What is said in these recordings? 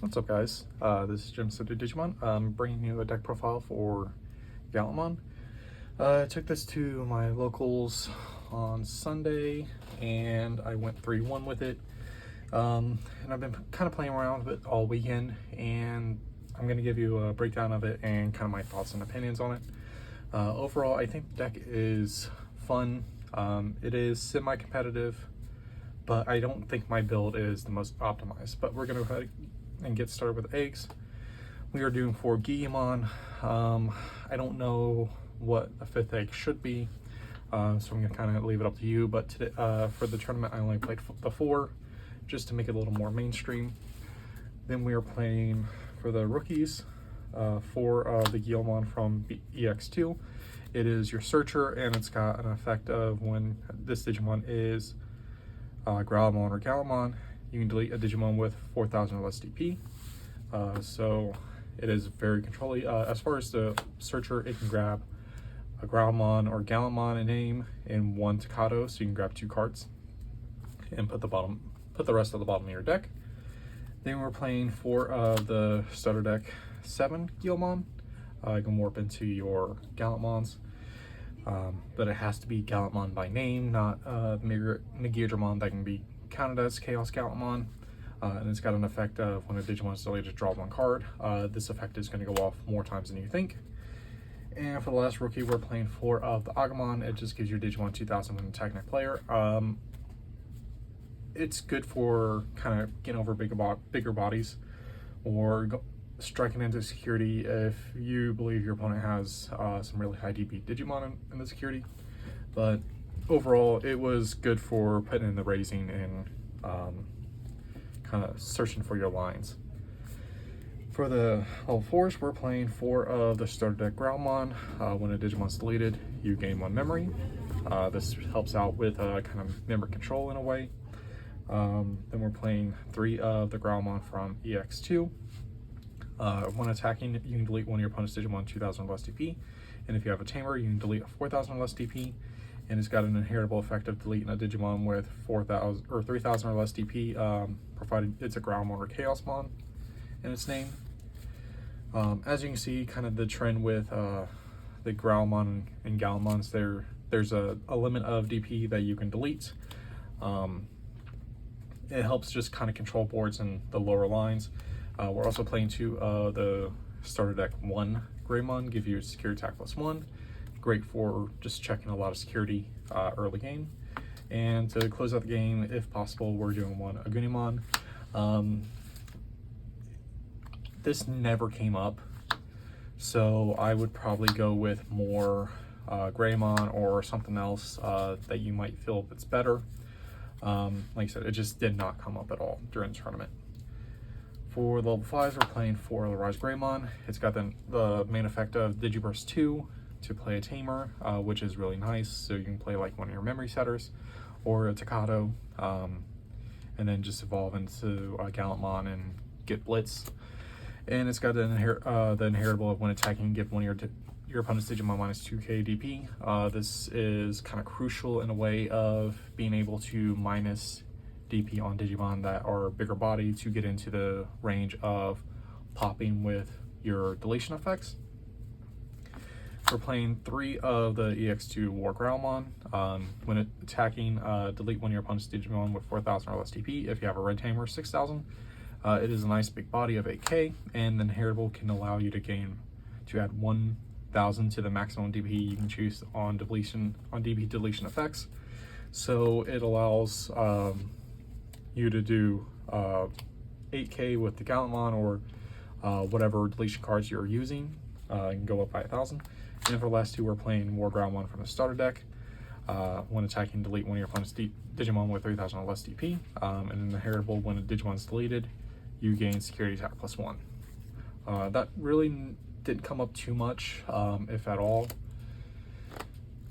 What's up, guys? This is Jim City Digimon. I'm bringing you a deck profile for Gallantmon. I took this to my locals on Sunday, and I went 3-1 with it. And I've been kind of playing around with it all weekend, and I'm going to give you a breakdown of it and kind of my thoughts and opinions on it. Overall, I think the deck is fun. It is semi-competitive, but I don't think my build is the most optimized. But we're going to go ahead and get started with eggs. We are doing 4 Digimon. I don't know what a 5th egg should be, so I'm going to kind of leave it up to you. But today, for the tournament, I only played the 4, just to make it a little more mainstream. Then we are playing for the rookies, 4 of the Gallantmon from EX2. It is your searcher, and it's got an effect of when this Digimon is Growlmon or Gallantmon, you can delete a Digimon with 4,000 or less DP. So it is very controlling. As far as the searcher, it can grab a Growlmon or Gallantmon a name and 1 Takato, so you can grab 2 cards and put the rest of the bottom of your deck. Then we're playing 4 of the starter deck 7 Gallantmon. You can warp into your Gallantmons, but it has to be Gallantmon by name, not Megidramon that can be counted as Chaos Gallantmon. And it's got an effect of when a Digimon is deleted, draw 1 card. This effect is going to go off more times than you think. And for the last rookie, we're playing 4 of the Agumon. It just gives your Digimon 2,000 when attacking a player. It's good for kind of getting over bigger bodies, or striking into security if you believe your opponent has some really high DP Digimon in the security. But overall, it was good for putting in the raising and kind of searching for your lines. For the level 4s, we're playing 4 of the starter deck Growlmon. When a Digimon's deleted, you gain 1 memory. This helps out with kind of memory control in a way. Then we're playing 3 of the Growlmon from EX2. When attacking, you can delete one of your opponent's Digimon 2,000 or less DP. And if you have a Tamer, you can delete a 4,000 or less DP. And it's got an inheritable effect of deleting a Digimon with 4,000 or 3,000 or less DP, provided it's a Growlmon or Chaosmon in its name. As you can see, kind of the trend with the Growlmon and Gallantmons, there's a limit of DP that you can delete. It helps just kind of control boards in the lower lines. We're also playing 2 of the starter deck 1 Greymon, give you security attack +1. Great for just checking a lot of security early game. And to close out the game, if possible, we're doing 1 Agunimon. This never came up, so I would probably go with more Greymon or something else that you might feel that's better. Like I said, it just did not come up at all during the tournament. For the level 5s, we're playing 4 of the Rise Greymon. It's got the main effect of Digiburst 2 to play a Tamer, which is really nice. So you can play like one of your memory setters or a Takato, and then just evolve into a Gallantmon and get Blitz. And it's got the inheritable of when attacking, give one of your opponent's Digimon -2k DP. This is kind of crucial in a way of being able to minus DP on Digimon that are bigger body to get into the range of popping with your deletion effects. We're playing 3 of the EX2 War Growlmon. When attacking, delete one of your opponent's Digimon with 4,000 or less DP. If you have a Red Tamer, 6,000. It is a nice big body of 8k, and the inheritable can allow you to add 1,000 to the maximum DP you can choose on DP deletion effects. So it allows you to do 8k with the Gallantmon or whatever deletion cards you're using. You can go up by 1,000. And for the last 2, we're playing War Growlmon from the starter deck. When attacking, delete one of your opponent's Digimon with 3,000 or less DP. And then the inheritable, when a Digimon's deleted, you gain security attack +1. That really didn't come up too much, if at all.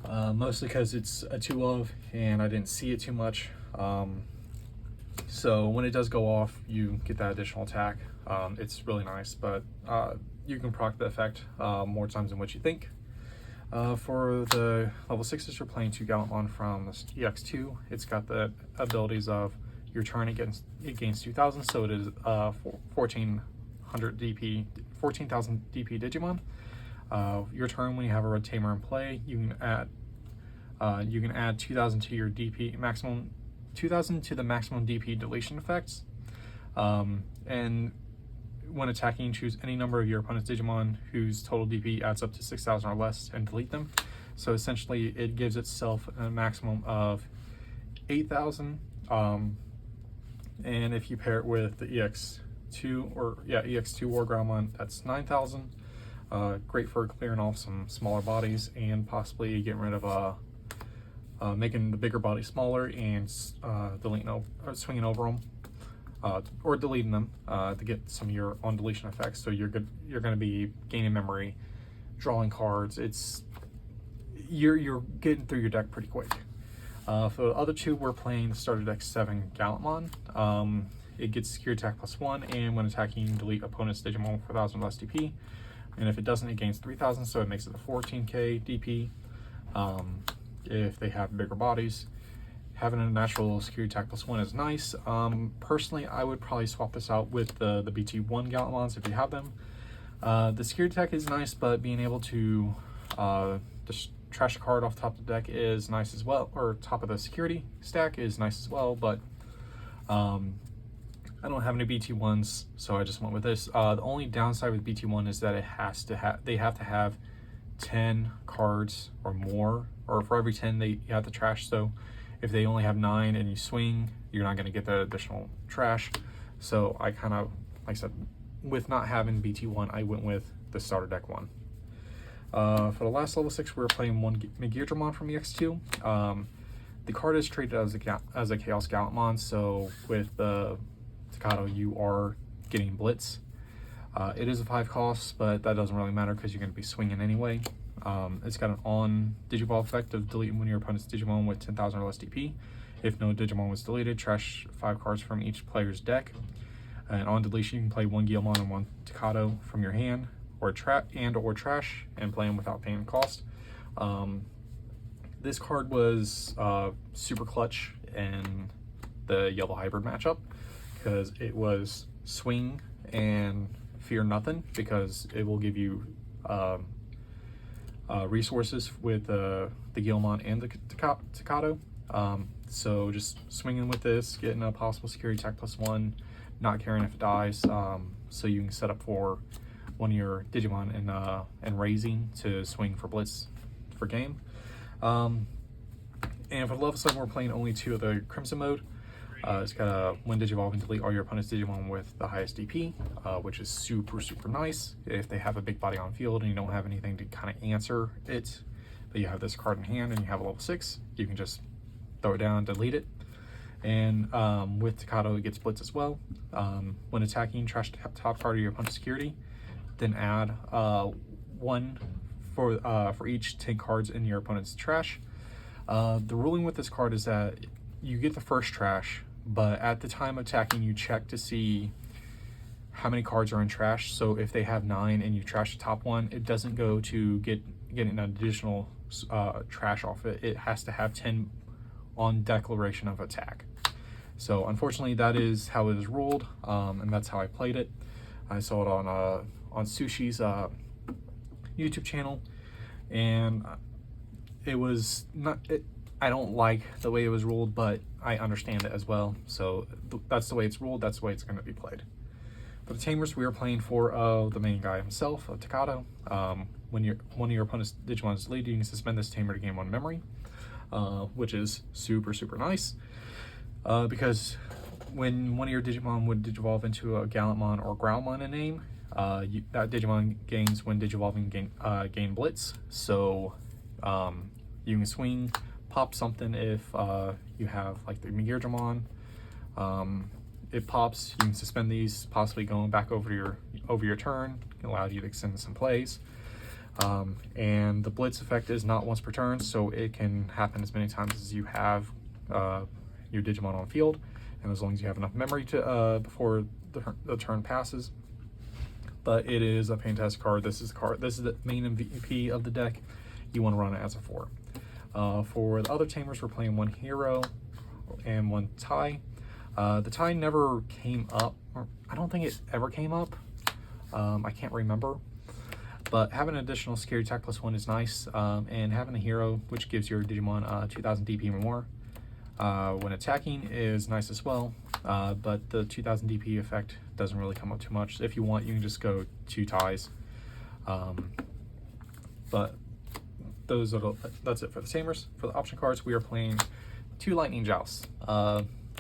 Mostly because it's a 2 of, and I didn't see it too much. So when it does go off, you get that additional attack. It's really nice, but you can proc the effect more times than what you think. For the level 6s, you're playing 2 Gallantmon from the EX2. It's got the abilities of your turn it gains 2,000, so it is 1400 DP, 14,000 DP Digimon. Your turn, when you have a red Tamer in play, you can add 2,000 to your DP maximum, 2,000 to the maximum DP deletion effects. And when attacking, choose any number of your opponent's Digimon whose total DP adds up to 6,000 or less and delete them. So essentially, it gives itself a maximum of 8,000. And if you pair it with the EX2 or Gallantmon, that's 9,000. Great for clearing off some smaller bodies and possibly getting rid of making the bigger body smaller and swinging over them. Or deleting them to get some of your on deletion effects. So you're going to be gaining memory, drawing cards. You're getting through your deck pretty quick. For the other two, we're playing the starter deck 7 Gallantmon. It gets secure attack +1, and when attacking, delete opponent's Digimon with 4,000 less DP. And if it doesn't, it gains 3,000, so it makes it a 14k DP. If they have bigger bodies. Having a natural security attack +1 is nice. Personally, I would probably swap this out with the BT1 Gallantmons if you have them. The security attack is nice, but being able to just trash a card off the top of the deck is nice as well, or top of the security stack is nice as well, but I don't have any BT1s, so I just went with this. The only downside with BT1 is that they have to have 10 cards or more, or for every 10 you have to trash. So if they only have 9 and you swing, you're not going to get the additional trash. So I kind of, like I said, with not having BT1, I went with the starter deck 1. For the last level 6, we were playing one Digimon from EX2. The card is treated as a Chaos Gallantmon, so with the Staccato, you are getting Blitz. It is a 5 cost, but that doesn't really matter because you're going to be swinging anyway. It's got an on Digiball effect of deleting one of your opponent's Digimon with 10,000 or less DP. If no Digimon was deleted, trash 5 cards from each player's deck. And on deletion, you can play one Gallantmon and one Staccato from your hand, or trash, and play them without paying cost. This card was super clutch in the yellow hybrid matchup because it was swing and fear nothing, because it will give you resources with the Gallantmon and the Staccato. So just swinging with this, getting a possible security attack +1, not caring if it dies, so you can set up for one of your Digimon and raising to swing for Blitz for game. And for the level 7, we're playing only 2 of the Crimson mode. It's got a when Digivolving, delete all your opponent's Digimon with the highest DP, which is super nice if they have a big body on field and you don't have anything to kind of answer it, but you have this card in hand and you have a level 6, you can just throw it down, delete it. And with Staccato, it gets Blitz as well. When attacking, trash the top card of your opponent's security, then add 1 for each 10 cards in your opponent's trash. The ruling with this card is that you get the first trash, but at the time of attacking, you check to see how many cards are in trash. So if they have 9 and you trash the top one, it doesn't go to getting an additional trash off it. It has to have 10 on declaration of attack. So unfortunately, that is how it is ruled, and that's how I played it. I saw it on Sushi's YouTube channel, and it was not. I don't like the way it was ruled, but I understand it as well. So that's the way it's ruled. That's the way it's going to be played. For the Tamers, we are playing for the main guy himself, Staccato. When one of your opponent's Digimon is deleted, you can suspend this Tamer to gain 1 memory, which is super nice. Because when one of your Digimon would digivolve into a Gallantmon or Growlmon in name, that Digimon gains when digivolving gain Blitz. So you can swing, pop something if you have like the Digimon. It pops, you can suspend these, possibly going back over your turn. It allows you to extend some plays. And the Blitz effect is not once per turn, so it can happen as many times as you have your Digimon on field, and as long as you have enough memory to before the turn passes. But it is a fantastic card. This is the main MVP of the deck. You want to run it as a 4. For the other Tamers, we're playing 1 Hero and 1 Tai. The tie never came up, or I don't think it ever came up. I can't remember. But having an additional security attack +1 is nice, and having a hero, which gives your Digimon 2000 DP or more when attacking, is nice as well. But the 2000 DP effect doesn't really come up too much. If you want, you can just go 2 ties. But that's it for the Tamers. For the option cards, we are playing 2 Lightning Jousts.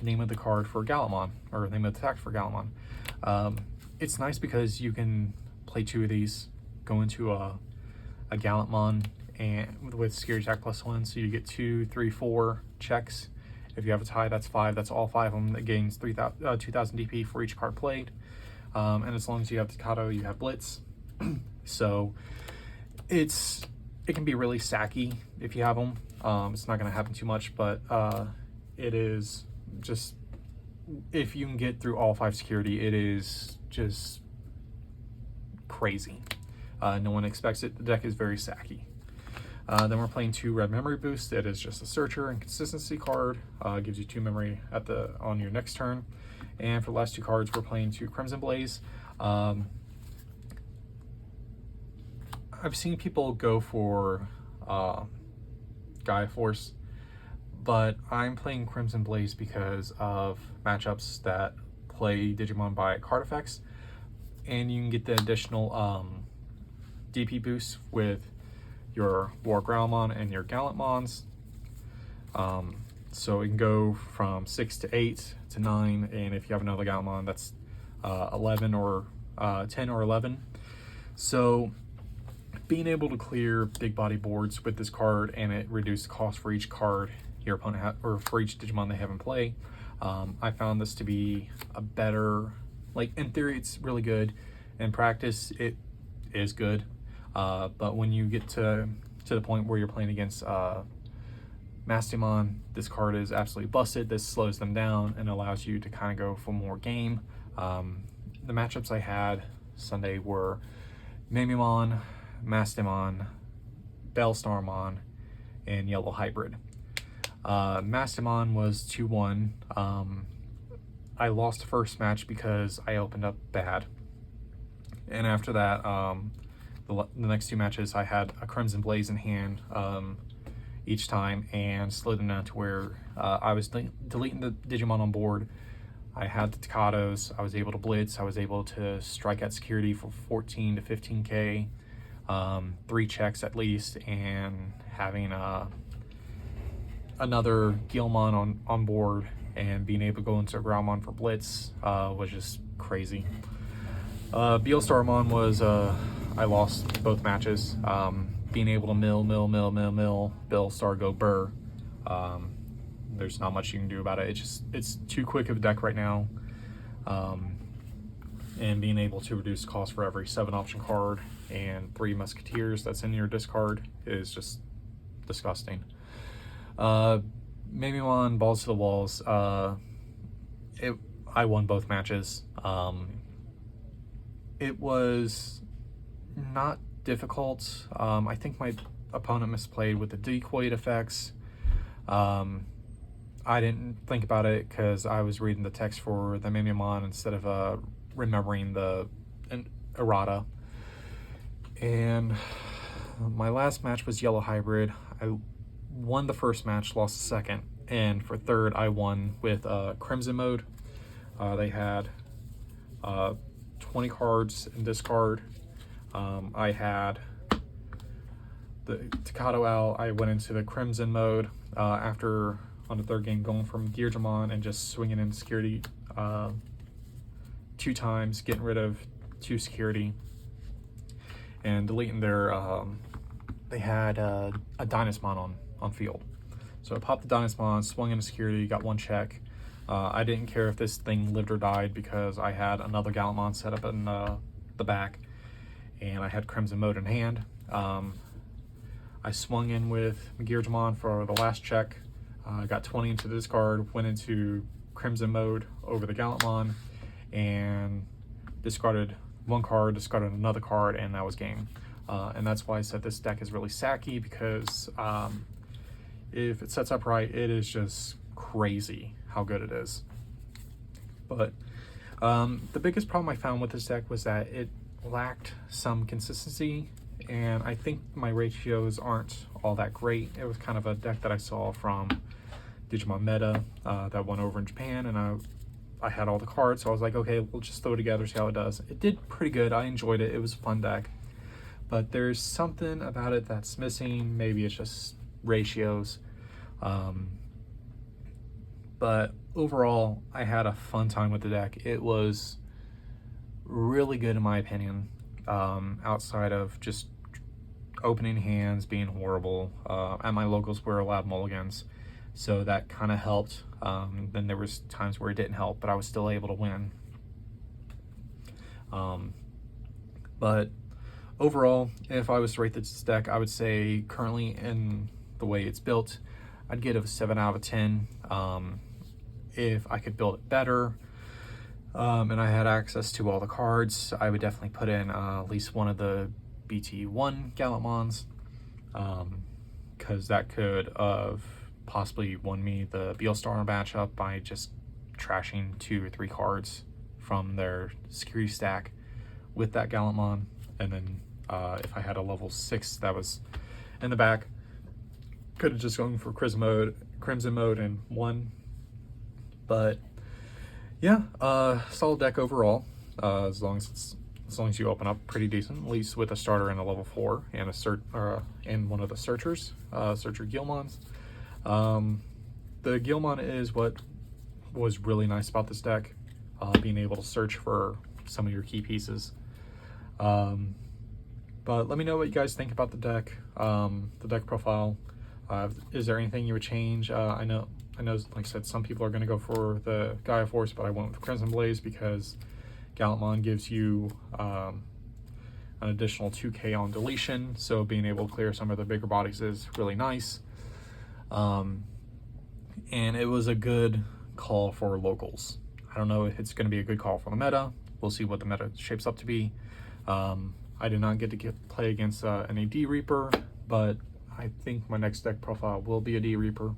Name of the card for Gallantmon, or name of the attack for Gallantmon. It's nice because you can play 2 of these, go into a Gallantmon and with security attack +1, so you get 2, 3, 4 checks. If you have a tie, that's 5. That's all 5 of them. That gains 2000 DP for each card played. And as long as you have Staccato, you have Blitz. So it can be really sacky if you have them. It's not going to happen too much, but it is just, if you can get through all 5 security, it is just crazy. No one expects it. The deck is very sacky. Then we're playing 2 Red Memory Boost. It is just a Searcher and Consistency card. Gives you 2 memory on your next turn. And for the last 2 cards, we're playing 2 Crimson Blaze. I've seen people go for Gaia Force, but I'm playing Crimson Blaze because of matchups that play Digimon by card effects, and you can get the additional DP boost with your War Growlmon and your Gallantmons. So it can go from 6 to 8 to 9, and if you have another Gallantmon, that's 11 or 10 or 11. So being able to clear big body boards with this card, and it reduces the cost for each card your opponent or for each Digimon they have in play. I found this to be a better, like, in theory it's really good, in practice it is good, but when you get to the point where you're playing against Mastimon, this card is absolutely busted. This slows them down and allows you to kind of go for more game. The matchups I had Sunday were Mamimon, Mastimon, Bellstarmon, and Yellow Hybrid. Mastimon was 2-1. I lost the first match because I opened up bad. And after that, the next 2 matches, I had a Crimson Blaze in hand each time, and slowed them down to where I was deleting the Digimon on board. I had the Staccatos, I was able to blitz, I was able to strike at security for 14 to 15k, 3 checks at least, and having another Gallantmon on board and being able to go into a Growlmon for blitz was just crazy. Bellstarmon was, I lost both matches. Being able to mill, Bellstar go burr. There's not much you can do about it. It's too quick of a deck right now. And being able to reduce cost for every 7 option card and 3 Musketeers that's in your discard is just disgusting. Mamimon, balls to the walls. I won both matches. It was not difficult. I think my opponent misplayed with the decoy effects. I didn't think about it because I was reading the text for the Mamimon instead of remembering the errata. And my last match was Yellow Hybrid. I won the first match, lost the second, and for third I won with Crimson mode. They had 20 cards in discard. I had the Staccato out. I went into the Crimson mode after, on the third game, going from Digimon and just swinging in security 2 times, getting rid of 2 security, and deleting their, they had a Dynasmon on field. So I popped the Dynasmon, swung into security, got 1 check. I didn't care if this thing lived or died because I had another Gallantmon set up in the back, and I had Crimson mode in hand. I swung in with Digimon for the last check. Got 20 into the discard, went into Crimson mode over the Gallantmon, and discarded 1 card, discarded another card, and that was game. And that's why I said this deck is really sacky, because if it sets up right, it is just crazy how good it is. But the biggest problem I found with this deck was that it lacked some consistency, and I think my ratios aren't all that great. It was kind of a deck that I saw from Digimon Meta that went over in Japan, and I had all the cards, so I was like, okay, we'll just throw it together, see how it does. It did pretty good. I enjoyed it. It was a fun deck. But there's something about it that's missing. Maybe it's just ratios. But overall, I had a fun time with the deck. It was really good in my opinion, outside of just opening hands being horrible. At my locals, we're allowed mulligans, so that kind of helped. Then there was times where it didn't help, but I was still able to win. But overall, if I was to rate this deck, I would say currently in the way it's built, I'd give it a 7 out of 10. If I could build it better, and I had access to all the cards, I would definitely put in at least one of the BT1 Gallantmons, because that could have possibly won me the Beelstar matchup by just trashing 2 or 3 cards from their security stack with that Gallantmon. And then if I had a level 6 that was in the back, could have just gone for Crimson mode and won. But yeah, solid deck overall. As long as you open up pretty decent, at least with a starter and a level 4 and and one of the searcher Gallantmons. The Gallantmon is what was really nice about this deck, being able to search for some of your key pieces. But let me know what you guys think about the deck profile. Is there anything you would change? I know, like I said, some people are going to go for the Gaia Force, but I went with Crimson Blaze because Gallantmon gives you an additional 2k on deletion, so being able to clear some of the bigger bodies is really nice. And it was a good call for locals. I don't know if it's going to be a good call for the meta. We'll see what the meta shapes up to be. I did not get to play against an AD Reaper, but I think my next deck profile will be a D Reaper.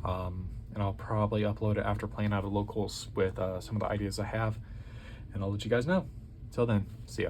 And I'll probably upload it after playing out of locals with some of the ideas I have, and I'll let you guys know. Till then, see ya.